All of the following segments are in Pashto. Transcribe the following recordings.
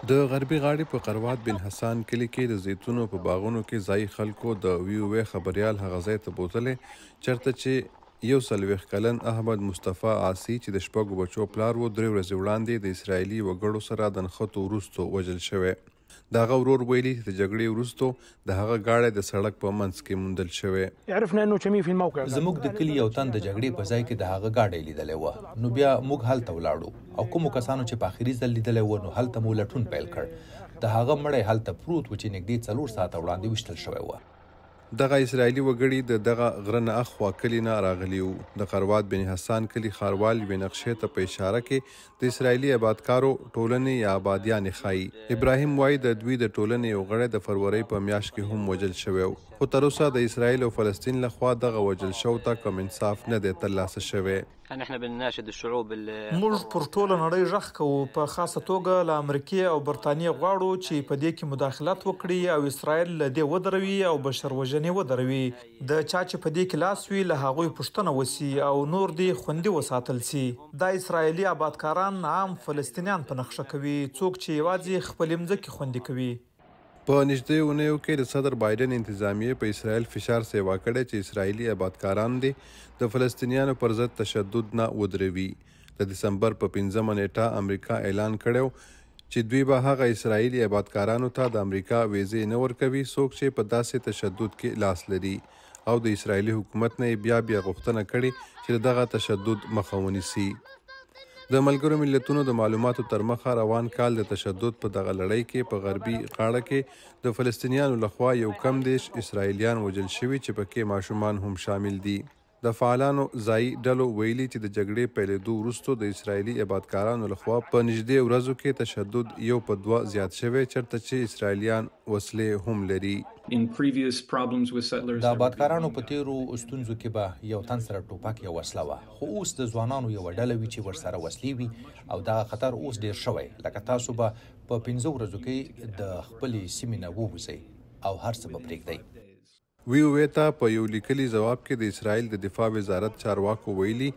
د غربي غاړې په قروات بن حسان کلي کې د زیتونو په باغونو کې ځایي خلکو د وی خبریال هغه ځای ته بوتلی چېرته چې 41 کلن احمد مصطفی عاصي چې د شپږو بچو پلار و 3 ورځې وړاندې د اسرایلي وګړو سره د نښتو وروستو وژل شوی. د هغه ورور ویلي چې د جګړې وروستو د هغه ګاډی د سړک په منځ کې موندل شوی. زموږ د کلي یو تن د جګړې په ځای کې د هغه ګاډی لیدلی وه، نو بیا موږ هلته ولاړو او کومو کسانو چې په آخري ځل لیدلی و نو هلته مو لټون پیل کړ. د هغه مړی هلته پروت و چې نږدې 4 ساعته وړاندې ویشتل شوی و. دغه اسرایلي وګړي د دغه غره نه اخوا کلي نه راغلي وو. د قروات بن حسان کلي ښاروال یوې نقشې ته په اشاره کې د اسرایلي آبادکارو ټولنې یا آبادیانې ښایي. ابراهیم وایي د دوی د ټولنې یو غړی د فروری په میاشت کې هم وژل شوی و، خو تر اوسه د اسرایل او فلسطین لخوا دغه وژل شو ته کوم انصاف نه دی ترلاسه شوی. موږ پر ټوله نړۍ غږ کوو، په خاصه توګه له امریکې او برطانیې غواړو چې په دې کې مداخلت وکړي او اسرایل له دې ودروي او بشر وژنې ودروي. د چا چې په دې کې لاس وي له هغوی پوښتنه وسي او نور دې خوندي وساتل سي. دا اسرایلي آبادکاران عام فلسطینیان په نقشه کوي، څوک چې یوازې خپلې مځکې خوندي کوي. په نږدې اونیو کې د صدر بایدن انتظامیې په اسرائیل فشار سیوا کړی چې اسرائیلي آبادکاران دې د فلسطینیانو پر ضد تشدد نه ودروي. د دسمبر په 5مه نیټه امریکا اعلان کړی چې دوی به هغه اسرائیلي آبادکارانو ته د امریکا ویزې نه ورکوي څوک چې په داسې تشدد کې لاس لري، او د اسرائیلي حکومت نه بیا غوښتنه کړې چې دغه تشدد مخه ونیسي. د ملګرو ملتونو د معلوماتو تر مخه روان کال د تشدد په دغه لړۍ کې په غربي غاړه کې د فلسطینیانو لخوا یو کم دیش اسرائیلیان وژل شوي چې پکې ماشومان هم شامل دي. د فعالانو ځایي ډلو ویلي چې د جګړې پیلېدو وروسته د اسرائیلي آبادکارانو لخوا په نږدې ورځو کې تشدد 1 په 2 زیات شوی، چېرته چې اسرائیلیان وسلې هم لري. د آبادکارانو په تیرو ستونزو کې به یو تن سره ټوپک یا وسله وه، خو اوس د ځوانانو یوه ډله وي چې ورسره وسلې وي او دغه خطر اوس ډیر شوی. لکه تاسو به په 5 ورځو کې د خپلې سیمې نه ووځئ او هر څه به پرېږدئ. وی ته په یو لیکلي ځواب کې د اسرائیل د دفاع وزارت چارواکو ویلي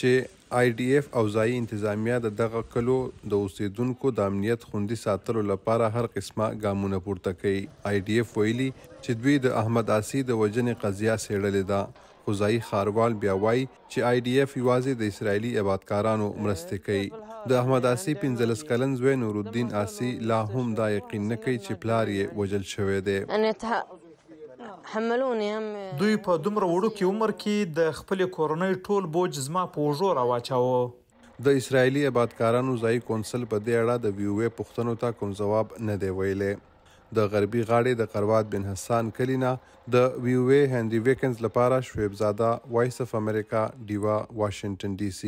چې IDF او ځایي انتظامیه د دغه کلو د اوسیدونکو د امنیت خوندي ساتلو لپاره هر قسمه ګامونه پورته کوي. IDF ویلي چې دوی د احمد عاصي د وژنې قضیه څېړلې ده، خو ځایي ښاروال بیا وایي چې IDF یوازې د اسرائیلي آبادکارانو مرستې کوي. د احمد عاصي 15 کلن زوی نورالدین عاصي لا هم دا یقین نه کوي چې پلار یې وژل شوی دی. دوی په دومره وړوکي عمر کې د خپلې کورنۍ ټول بوج زما په اوږو راواچاوه. د اسرائیلي آبادکارانو ځایي کونسل په دې اړه د وی پوښتنو ته کوم ځواب نه دی ویلی. د غربي غاړې د قروات بن حسان کلي نه د وی هنري ویکنز لپاره شعیب زاده، وایس اف امریکا، ډیوا، واشنگټن DC.